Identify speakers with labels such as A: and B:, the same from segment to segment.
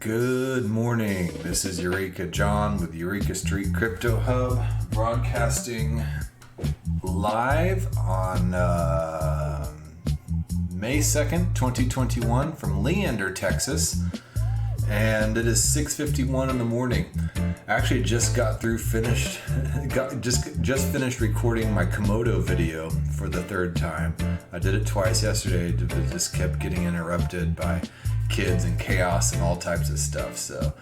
A: Good morning. This is Eureka John with Eureka Street Crypto Hub, broadcasting live on May 2nd, 2021 from Leander, Texas. And it is 6:51 in the morning. I actually just finished recording my Komodo video for the third time. I did it twice yesterday, it just kept getting interrupted by kids and chaos and all types of stuff. So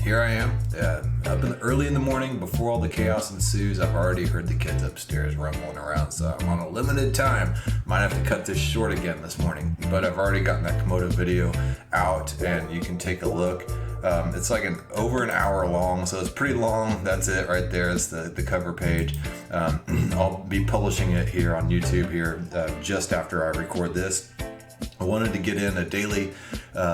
A: here I am, up early in the morning before all the chaos ensues. I've already heard the kids upstairs rumbling around, so I'm on a limited time. Might have to cut this short again this morning, but I've already gotten that Komodo video out, and you can take a look. It's like over an hour long, so it's pretty long. That's it right there. It's the cover page. I'll be publishing it here on YouTube here just after I record this. I wanted to get in a daily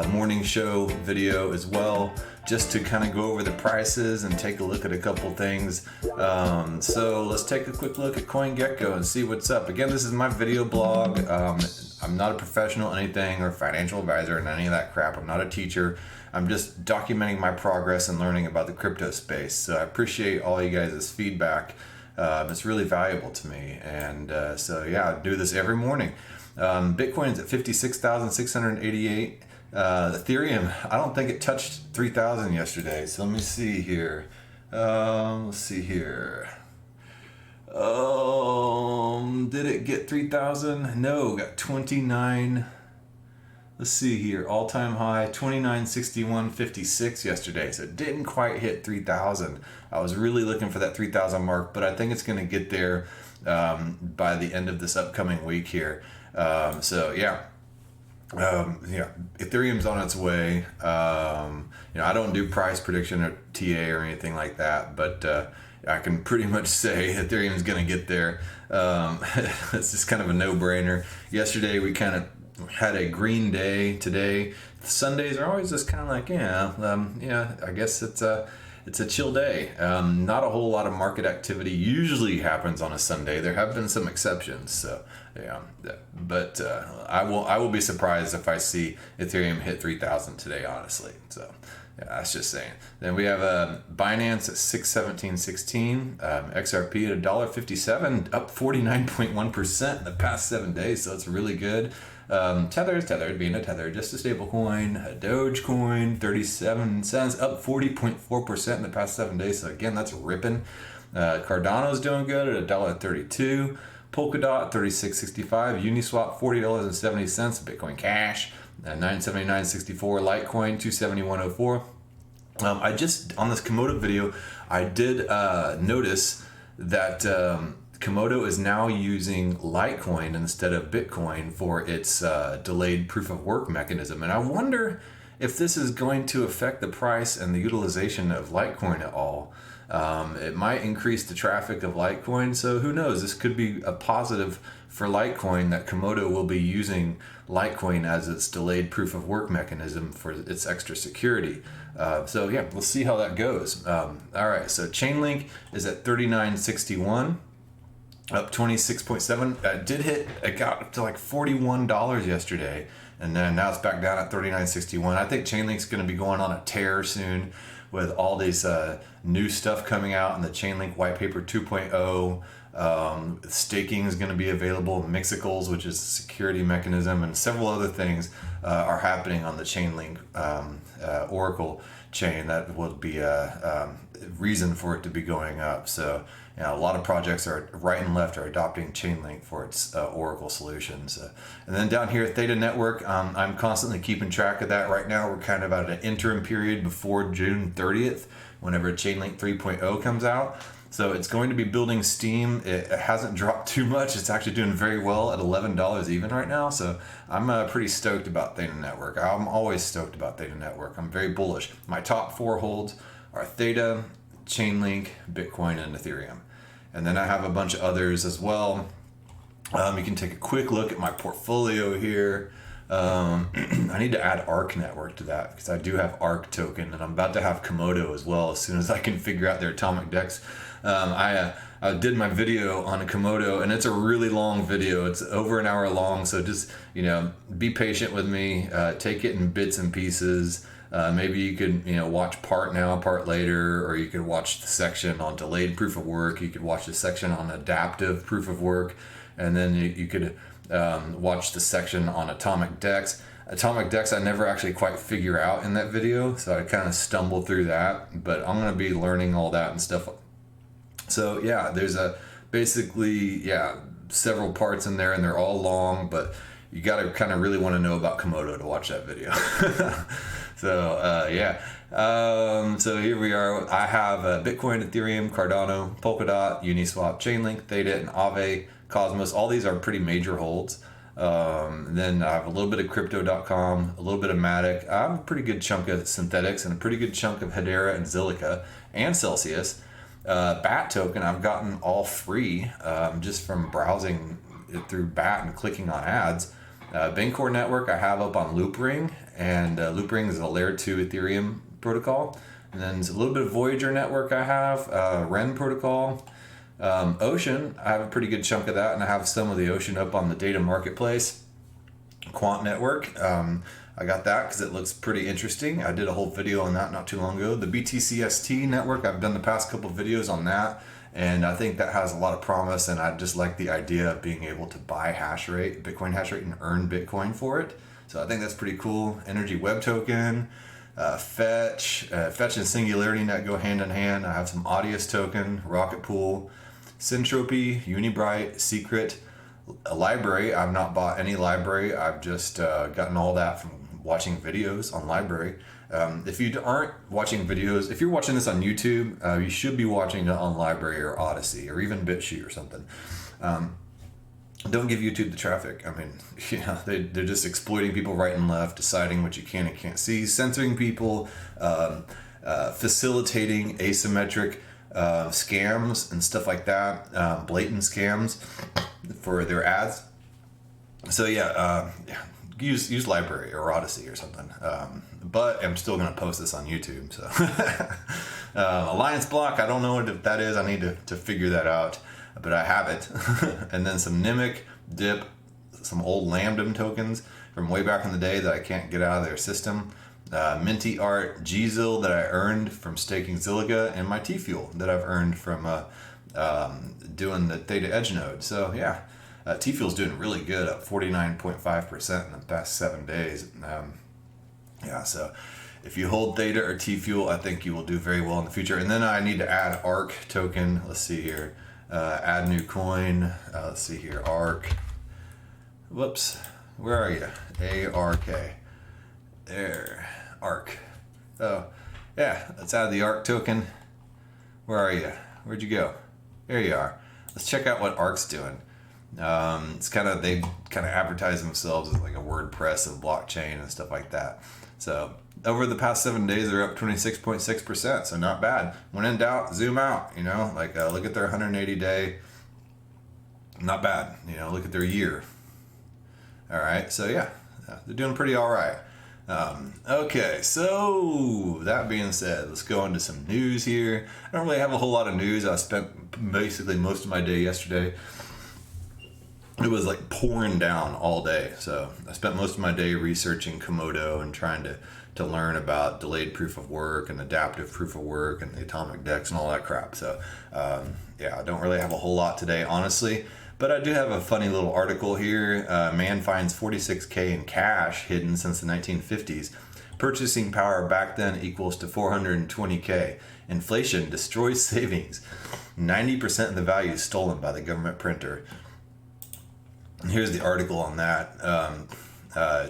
A: morning show video as well, just to kind of go over the prices and take a look at a couple things. So let's take a quick look at CoinGecko and see what's up. Again, this is my video blog. I'm not a professional anything or financial advisor and any of that crap. I'm not a teacher. I'm just documenting my progress and learning about the crypto space. So I appreciate all you guys' feedback. It's really valuable to me. And so yeah, I do this every morning. Bitcoin's at 56,688. Ethereum, I don't think it touched 3,000 yesterday. So let me see here. Let's see here. Did it get 3,000? No, got 29. Let's see here. All-time high 2961.56 yesterday. So it didn't quite hit 3,000. I was really looking for that 3,000 mark, but I think it's going to get there by the end of this upcoming week here. So yeah, Ethereum's on its way. I don't do price prediction or TA or anything like that, but I can pretty much say Ethereum's going to get there. It's just kind of a no-brainer. Yesterday we kind of had a green day. Today Sundays are always just kind of like I guess it's a chill day. Not a whole lot of market activity usually happens on a Sunday. There have been some exceptions, so yeah. But I will be surprised if I see Ethereum hit 3,000 today, honestly. So yeah, that's just saying. Then we have Binance at 617.16, XRP at $1.57, up 49.1% in the past 7 days. So it's really good. Tether being a Tether, just a stable coin. Dogecoin, 37 cents, up 40.4% in the past 7 days. So again, that's ripping. Cardano's doing good at $1.32. Polkadot, 36.65. Uniswap, $40.70. Bitcoin Cash, 979.64. Litecoin, 271.04. I just, on this Komodo video, I did notice that Komodo is now using Litecoin instead of Bitcoin for its delayed proof of work mechanism. And I wonder if this is going to affect the price and the utilization of Litecoin at all. It might increase the traffic of Litecoin, so who knows? This could be a positive for Litecoin that Komodo will be using Litecoin as its delayed proof of work mechanism for its extra security. So yeah, we'll see how that goes. All right, so Chainlink is at 39.61. Up 26.7. It got up to like $41 yesterday, and then now it's back down at 39.61. I think Chainlink's going to be going on a tear soon with all these new stuff coming out in the Chainlink white paper 2.0. Staking is going to be available. Mixicals, which is a security mechanism, and several other things are happening on the Chainlink Oracle chain that will be a reason for it to be going up. So a lot of projects are right and left are adopting Chainlink for its Oracle solutions. And then down here at Theta Network, I'm constantly keeping track of that. Right now we're kind of at an interim period before June 30th, whenever Chainlink 3.0 comes out. So it's going to be building steam. It hasn't dropped too much. It's actually doing very well at $11 even right now. So I'm pretty stoked about Theta Network. I'm always stoked about Theta Network. I'm very bullish. My top 4 holds are Theta, Chainlink, Bitcoin, and Ethereum. And then I have a bunch of others as well. You can take a quick look at my portfolio here. I need to add ARC Network to that because I do have ARC token, and I'm about to have Komodo as well as soon as I can figure out their atomic DEX. I did my video on a Komodo, and it's a really long video. It's over an hour long, so just be patient with me. Take it in bits and pieces. Maybe you could, watch part now, part later, or you could watch the section on delayed proof of work. You could watch the section on adaptive proof of work, and then you could watch the section on atomic decks. Atomic decks I never actually quite figure out in that video, so I kind of stumbled through that, but I'm going to be learning all that and stuff. So yeah, there's several parts in there, and they're all long, but you got to kind of really want to know about Komodo to watch that video. So so here we are. I have Bitcoin, Ethereum, Cardano, Polkadot, Uniswap, Chainlink, Theta, and Aave, Cosmos. All these are pretty major holds. Then I have a little bit of Crypto.com, a little bit of Matic. I have a pretty good chunk of Synthetics and a pretty good chunk of Hedera and Zilliqa and Celsius. BAT token I've gotten all free just from browsing it through BAT and clicking on ads. Bancor Network I have up on Loopring, and Loopring is a layer 2 Ethereum protocol. And then there's a little bit of Voyager Network I have, Ren protocol. Ocean, I have a pretty good chunk of that, and I have some of the Ocean up on the data marketplace. Quant Network, I got that because it looks pretty interesting. I did a whole video on that not too long ago. The BTCST network, I've done the past couple videos on that, and I think that has a lot of promise, and I just like the idea of being able to buy hash rate, Bitcoin hash rate, and earn Bitcoin for it. So I think that's pretty cool. Energy Web Token, Fetch and Singularity Net go hand in hand. I have some Audius token, Rocket Pool, Syntropy, Unibright, Secret, a library. I've not bought any library. I've just gotten all that from watching videos on library. If you aren't watching videos, if you're watching this on YouTube, you should be watching it on library or Odyssey or even BitChute or something. Don't give YouTube the traffic. I mean, they're just exploiting people right and left, deciding what you can and can't see, censoring people, facilitating asymmetric scams and stuff like that, blatant scams for their ads. So use library or Odyssey or something. But I'm still going to post this on YouTube. So Alliance Block, I don't know what that is. I need to figure that out, but I have it. And then some Nimic, Dip, some old Lambda tokens from way back in the day that I can't get out of their system. Minty Art, Gzil that I earned from staking Zilliqa, and my T-Fuel that I've earned from doing the Theta Edge node. So yeah, T-Fuel's doing really good, up 49.5% in the past 7 days. So if you hold Theta or T-Fuel, I think you will do very well in the future. And then I need to add ARC token. Let's see here. Add new coin. Let's see here. ARC. Whoops. Where are you? ARK. There. ARC. Oh, yeah. Let's add the ARC token. Where are you? Where'd you go? There you are. Let's check out what ARC's doing. It's they kind of advertise themselves as like a WordPress of blockchain and stuff like that. So over the past 7 days, they're up 26.6%. So not bad. When in doubt, zoom out. Look at their 180-day. Not bad. Look at their year. All right. So yeah, they're doing pretty all right. Okay, so that being said, let's go into some news here. I don't really have a whole lot of news. I spent basically most of my day yesterday. It was like pouring down all day, so I spent most of my day researching Komodo and trying to learn about delayed proof of work and adaptive proof of work and the atomic decks and all that crap. So I don't really have a whole lot today, honestly. But I do have a funny little article here. Man finds 46K in cash hidden since the 1950s. Purchasing power back then equals to 420K. Inflation destroys savings. 90% of the value is stolen by the government printer. And here's the article on that.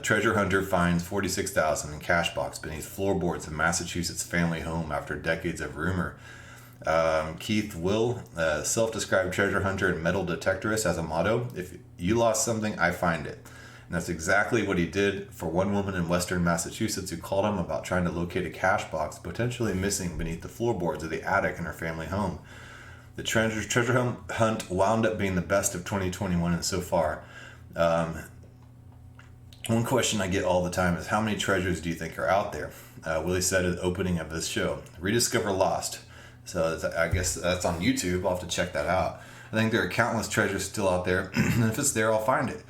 A: Treasure hunter finds 46,000 in cash box beneath floorboards of Massachusetts family home after decades of rumor. Keith Will, self-described treasure hunter and metal detectorist, has a motto: if you lost something, I find it. And that's exactly what he did for one woman in western Massachusetts who called him about trying to locate a cash box potentially missing beneath the floorboards of the attic in her family home. The treasure hunt wound up being the best of 2021 and so far. One question I get all the time is, how many treasures do you think are out there? Willie said at the opening of this show, rediscover lost. So I guess that's on YouTube. I'll have to check that out. I think there are countless treasures still out there. And if it's there, I'll find it.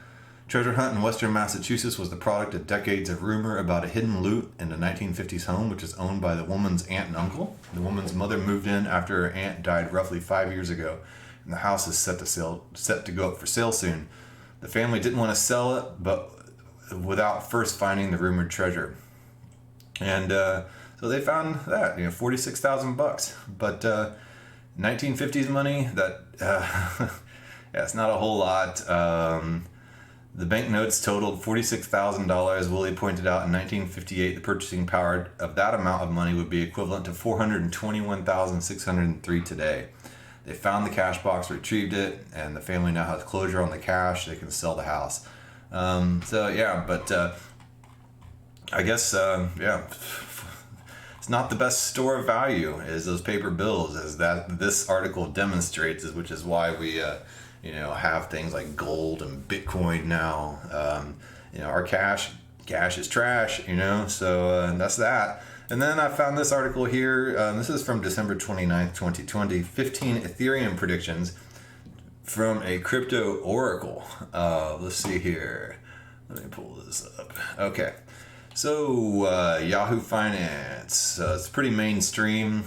A: Treasure hunt in western Massachusetts was the product of decades of rumor about a hidden loot in the 1950s home, which is owned by the woman's aunt and uncle. The woman's mother moved in after her aunt died roughly 5 years ago, and the house is set to go up for sale soon. The family didn't want to sell it, but without first finding the rumored treasure. And so they found that, $46,000. But 1950s money, that yeah, it's not a whole lot. The banknotes totaled $46,000. Willie pointed out in 1958 the purchasing power of that amount of money would be equivalent to $421,603 today. They found the cash box, retrieved it, and the family now has closure on the cash. They can sell the house. I guess, it's not the best store of value as those paper bills, as that this article demonstrates, which is why we have things like gold and Bitcoin now. Our cash is trash, so that's that. And then I found this article here. This is from December 29th, 2020. 15 Ethereum predictions from a crypto oracle. Let's see here. Let me pull this up. Okay. So, Yahoo Finance. It's pretty mainstream.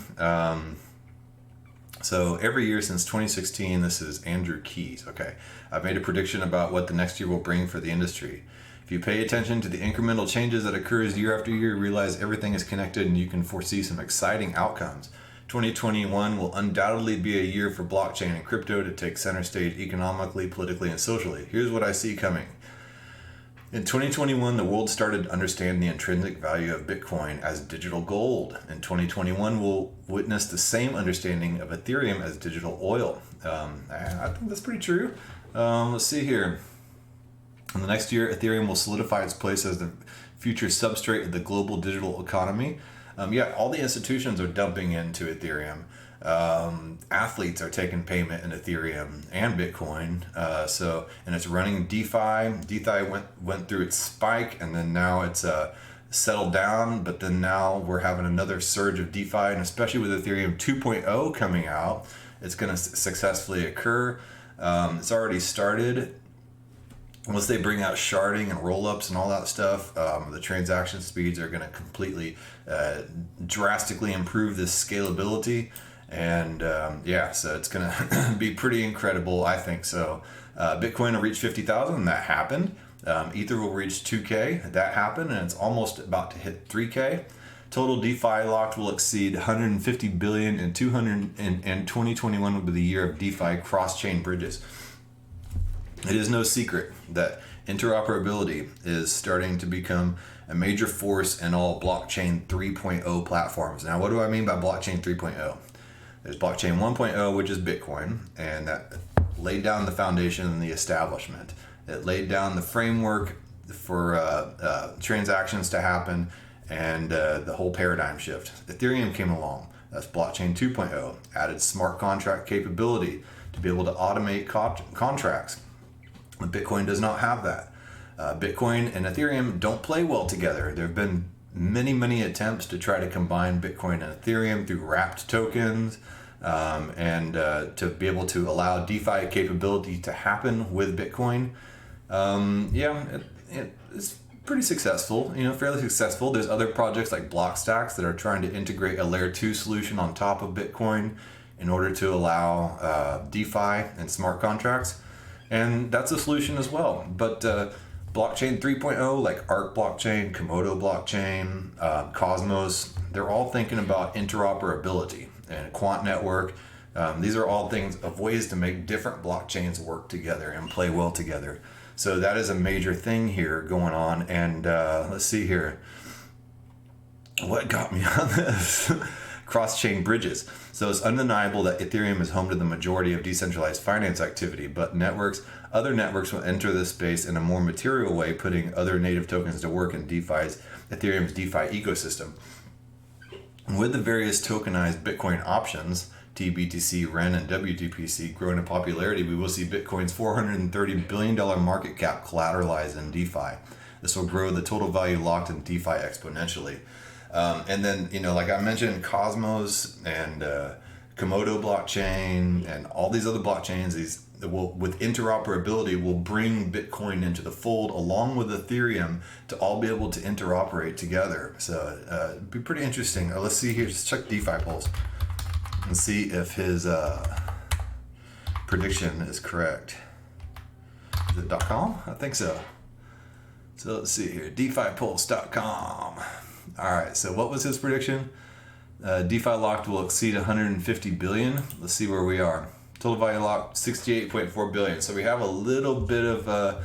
A: So every year since 2016, this is Andrew Keys. Okay, I've made a prediction about what the next year will bring for the industry. If you pay attention to the incremental changes that occurs year after year, you realize everything is connected and you can foresee some exciting outcomes. 2021 will undoubtedly be a year for blockchain and crypto to take center stage economically, politically, and socially. Here's what I see coming. In 2021, the world started to understand the intrinsic value of Bitcoin as digital gold. In 2021, we'll witness the same understanding of Ethereum as digital oil. I think that's pretty true. Let's see here. In the next year, Ethereum will solidify its place as the future substrate of the global digital economy. All the institutions are dumping into Ethereum. Athletes are taking payment in Ethereum and Bitcoin. And it's running DeFi. DeFi went through its spike, and then now it's settled down. But then now we're having another surge of DeFi, and especially with Ethereum 2.0 coming out, it's going to successfully occur. It's already started. Once they bring out sharding and rollups and all that stuff, the transaction speeds are going to completely, drastically improve this scalability. And so it's going to be pretty incredible, I think so. Bitcoin will reach 50,000, that happened. Ether will reach 2K, that happened, and it's almost about to hit 3K. Total DeFi locked will exceed 150 billion, and 2021 will be the year of DeFi cross-chain bridges. It is no secret that interoperability is starting to become a major force in all blockchain 3.0 platforms. Now, what do I mean by blockchain 3.0? There's blockchain 1.0, which is Bitcoin, and that laid down the foundation and the establishment. It laid down the framework for transactions to happen and the whole paradigm shift. Ethereum came along. That's blockchain 2.0, added smart contract capability to be able to automate contracts. Bitcoin does not have that. Bitcoin and Ethereum don't play well together. There have been many attempts to try to combine Bitcoin and Ethereum through wrapped tokens, and to be able to allow DeFi capability to happen with Bitcoin. It's pretty successful, fairly successful. There's other projects like Blockstacks that are trying to integrate a layer 2 solution on top of Bitcoin in order to allow DeFi and smart contracts. And that's a solution as well. But blockchain 3.0, like Arc blockchain, Komodo blockchain, Cosmos, they're all thinking about interoperability and quant network. These are all things of ways to make different blockchains work together and play well together. So that is a major thing here going on. And let's see here. What got me on this? Cross-chain bridges. So it's undeniable that Ethereum is home to the majority of decentralized finance activity, but other networks will enter this space in a more material way, putting other native tokens to work in Ethereum's DeFi ecosystem. With the various tokenized Bitcoin options, TBTC, REN, and WTPC growing in popularity, we will see Bitcoin's $430 billion market cap collateralized in DeFi. This will grow the total value locked in DeFi exponentially. And then, like I mentioned, Cosmos and Komodo blockchain and all these other blockchains, with interoperability, will bring Bitcoin into the fold along with Ethereum to all be able to interoperate together. So it'd be pretty interesting. Let's see here. Just check DeFi polls and see if his prediction is correct. Is it .com? I think so. So let's see here. DeFiPulse.com. All right. So what was his prediction? DeFi locked will exceed 150 billion. Let's see where we are. Total value locked 68.4 billion. So we have a little bit of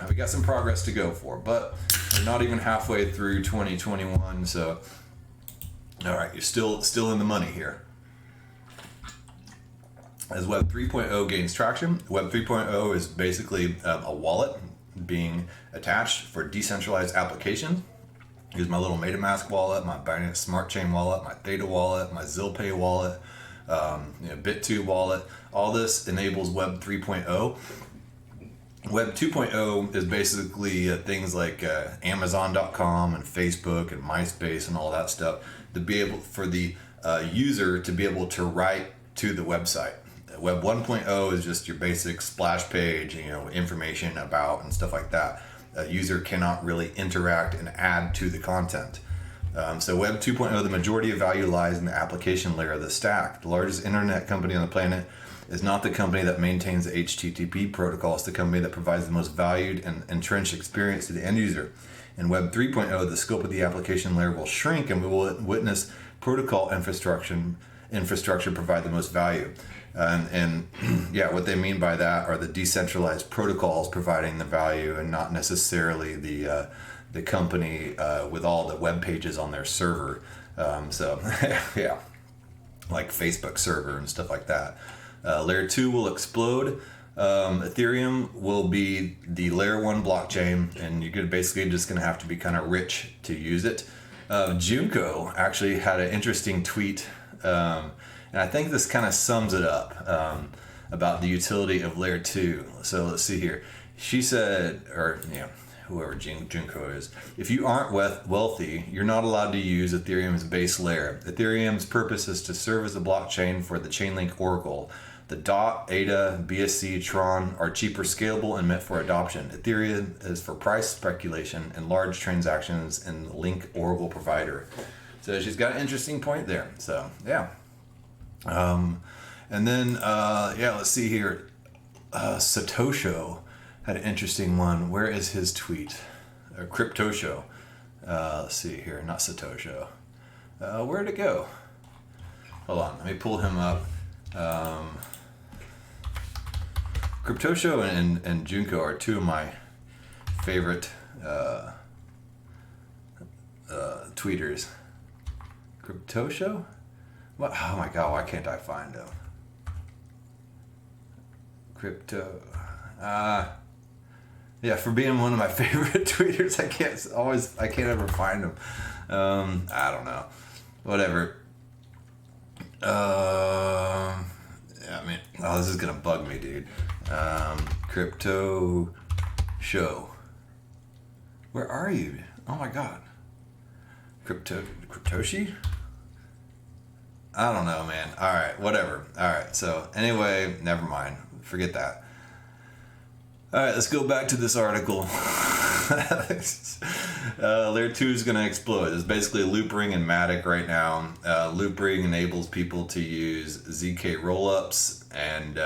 A: we got some progress to go for, but we're not even halfway through 2021. So all right, you're still in the money here. As Web 3.0 gains traction, Web 3.0 is basically a wallet being attached for decentralized applications. Here's my little MetaMask wallet, my Binance Smart Chain wallet, my Theta wallet, my ZillPay wallet, Bit2 wallet. All this enables Web 3.0. Web 2.0 is basically things like Amazon.com and Facebook and MySpace and all that stuff to be able for the user to be able to write to the website. Web 1.0 is just your basic splash page, information about and stuff like that. A user cannot really interact and add to the content. So Web 2.0, the majority of value lies in the application layer of the stack. The largest internet company on the planet is not the company that maintains the HTTP protocol. It's the company that provides the most valued and entrenched experience to the end user. In Web 3.0, the scope of the application layer will shrink, and we will witness protocol infrastructure provide the most value. And what they mean by that are the decentralized protocols providing the value, and not necessarily the company with all the web pages on their server. Like Facebook server and stuff like that. Layer 2 will explode. Ethereum will be the layer 1 blockchain, and you're basically just going to have to be kind of rich to use it. Junko actually had an interesting tweet. And I think this kind of sums it up about the utility of layer 2. So let's see here. She said, whoever Junko is, if you aren't wealthy, you're not allowed to use Ethereum's base layer. Ethereum's purpose is to serve as a blockchain for the Chainlink Oracle. The DOT, ADA, BSC, Tron are cheaper, scalable, and meant for adoption. Ethereum is for price speculation and large transactions in the Link Oracle provider. So she's got an interesting point there. So, yeah. Let's see here. Satosho had an interesting one. Where is his tweet? Cryptosho. Let's see here. Not Satosho. Where'd it go? Hold on. Let me pull him up. Cryptosho and Junko are two of my favorite tweeters. Cryptosho? What? Oh my god, why can't I find him? Crypto. For being one of my favorite tweeters, I can't ever find him. I don't know. Whatever. This is gonna bug me, dude. Crypto show. Where are you? Oh my god. Cryptoshi? I don't know, man. All right, whatever. All right, so anyway, never mind. Forget that. All right, let's go back to this article. Layer 2 is going to explode. It's basically Loopring and Matic right now. Loopring enables people to use ZK rollups, and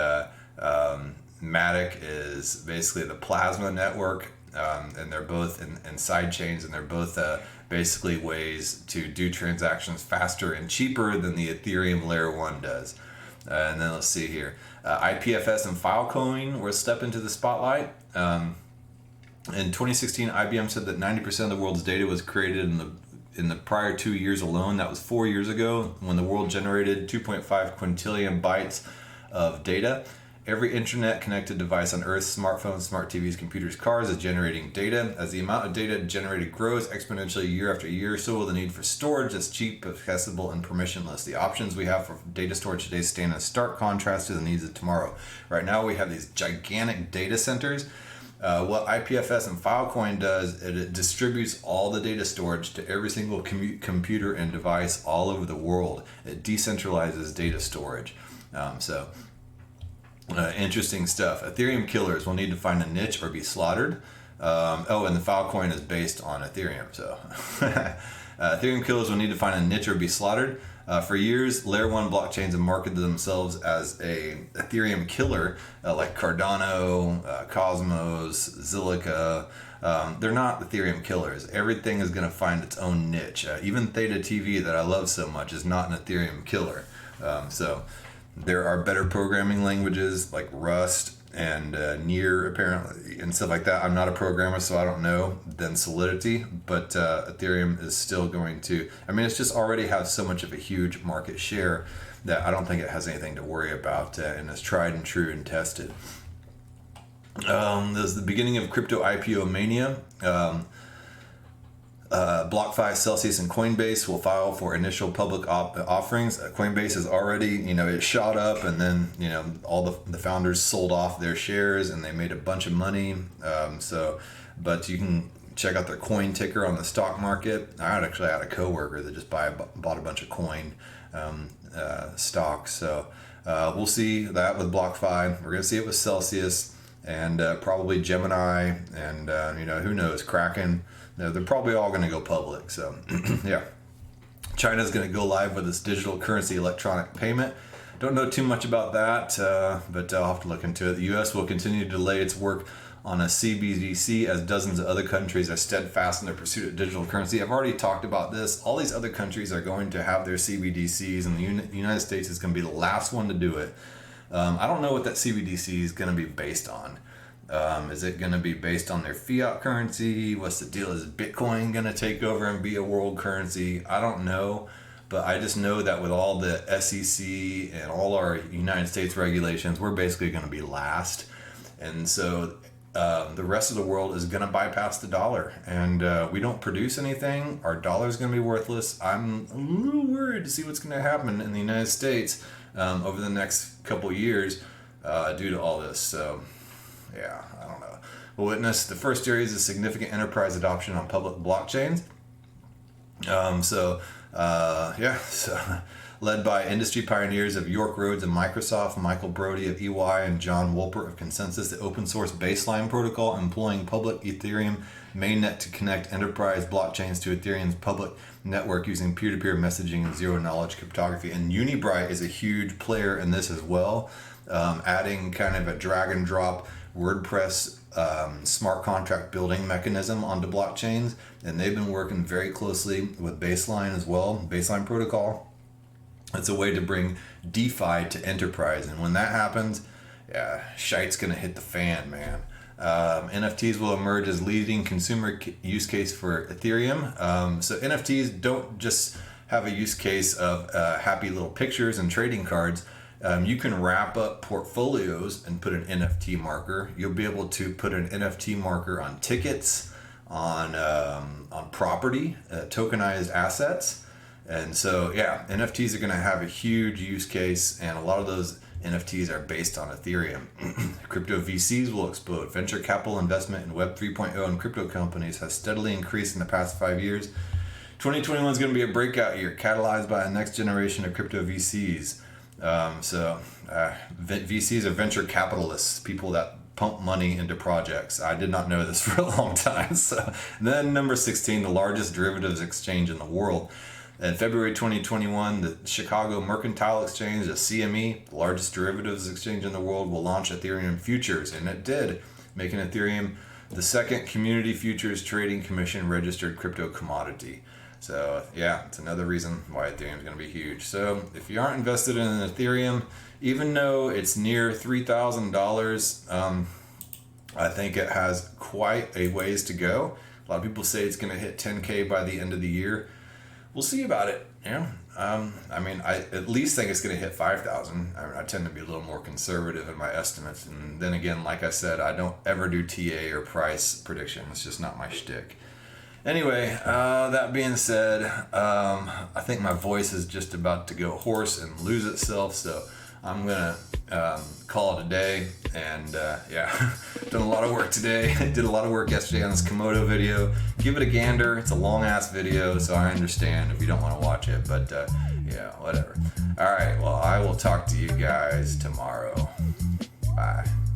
A: Matic is basically the Plasma network, and they're both in side chains, and they're both basically ways to do transactions faster and cheaper than the Ethereum layer 1 does. And then let's see here. IPFS and Filecoin were a step into the spotlight. In 2016, IBM said that 90% of the world's data was created in the prior 2 years alone. That was 4 years ago, when the world generated 2.5 quintillion bytes of data. Every internet-connected device on Earth, smartphones, smart TVs, computers, cars, is generating data. As the amount of data generated grows exponentially year after year, so will the need for storage that's cheap, accessible, and permissionless. The options we have for data storage today stand in stark contrast to the needs of tomorrow. Right now, we have these gigantic data centers. What IPFS and Filecoin does, it distributes all the data storage to every single computer and device all over the world. It decentralizes data storage. Interesting stuff. Ethereum killers will need to find a niche or be slaughtered. And the Filecoin is based on Ethereum. So Ethereum killers will need to find a niche or be slaughtered. For years, Layer 1 blockchains have marketed themselves as a Ethereum killer, like Cardano, Cosmos, Zilliqa. They're not Ethereum killers. Everything is going to find its own niche. Even Theta TV, that I love so much, is not an Ethereum killer. So there are better programming languages like Rust and Near, apparently, and stuff like that. I'm not a programmer, so I don't know, than Solidity, but Ethereum is still going to, it's just already has so much of a huge market share that I don't think it has anything to worry about, and is tried and true and tested. This is the beginning of crypto IPO mania. BlockFi, Celsius, and Coinbase will file for initial public offerings. Coinbase is already, it shot up, and then, all the founders sold off their shares and they made a bunch of money. But you can check out their coin ticker on the stock market. I actually had a coworker that just bought a bunch of coin stocks. So we'll see that with BlockFi. We're going to see it with Celsius and probably Gemini and, who knows, Kraken. They're probably all going to go public. So, yeah. China's going to go live with its digital currency electronic payment. Don't know too much about that, but I'll have to look into it. The U.S. will continue to delay its work on a CBDC as dozens of other countries are steadfast in their pursuit of digital currency. I've already talked about this. All these other countries are going to have their CBDCs, and the United States is going to be the last one to do it. I don't know what that CBDC is going to be based on. Is it going to be based on their fiat currency? What's the deal? Is Bitcoin going to take over and be a world currency? I don't know, but I just know that with all the SEC and all our United States regulations, we're basically going to be last. And so the rest of the world is going to bypass the dollar, and we don't produce anything. Our dollar is going to be worthless. I'm a little worried to see what's going to happen in the United States over the next couple years due to all this. So, yeah, I don't know. We'll witness the first areas of significant enterprise adoption on public blockchains. Led by industry pioneers of York Roads and Microsoft, Michael Brody of EY, and John Wolpert of Consensus, the open source baseline protocol employing public Ethereum mainnet to connect enterprise blockchains to Ethereum's public network using peer-to-peer messaging and zero-knowledge cryptography. And Unibright is a huge player in this as well, adding kind of a drag-and-drop WordPress smart contract building mechanism onto blockchains, and they've been working very closely with Baseline as well, Baseline protocol. It's a way to bring DeFi to enterprise, and when that happens, shite's gonna hit the fan, man. NFTs will emerge as leading consumer use case for Ethereum. So NFTs don't just have a use case of happy little pictures and trading cards. You can wrap up portfolios and put an NFT marker. You'll be able to put an NFT marker on tickets, on property, tokenized assets. And so, NFTs are going to have a huge use case, and a lot of those NFTs are based on Ethereum. Crypto VCs will explode. Venture capital investment in Web 3.0 and crypto companies has steadily increased in the past 5 years. 2021 is going to be a breakout year, catalyzed by a next generation of crypto VCs. VCs are venture capitalists, people that pump money into projects. I did not know this for a long time. So then number 16, the largest derivatives exchange in the world. In February 2021, the Chicago Mercantile Exchange, the CME, the largest derivatives exchange in the world, will launch Ethereum futures, and it did, making Ethereum the second Community Futures Trading Commission registered crypto commodity. So it's another reason why Ethereum is going to be huge. So if you aren't invested in Ethereum, even though it's near $3,000, I think it has quite a ways to go. A lot of people say it's going to hit 10K by the end of the year. We'll see about it. I at least think it's going to hit 5,000. I tend to be a little more conservative in my estimates. And then again, like I said, I don't ever do TA or price prediction. It's just not my shtick. Anyway, that being said, I think my voice is just about to go hoarse and lose itself, so I'm going to call it a day. And done a lot of work today. Did a lot of work yesterday on this Komodo video. Give it a gander. It's a long-ass video, so I understand if you don't want to watch it, but whatever. All right, well, I will talk to you guys tomorrow. Bye.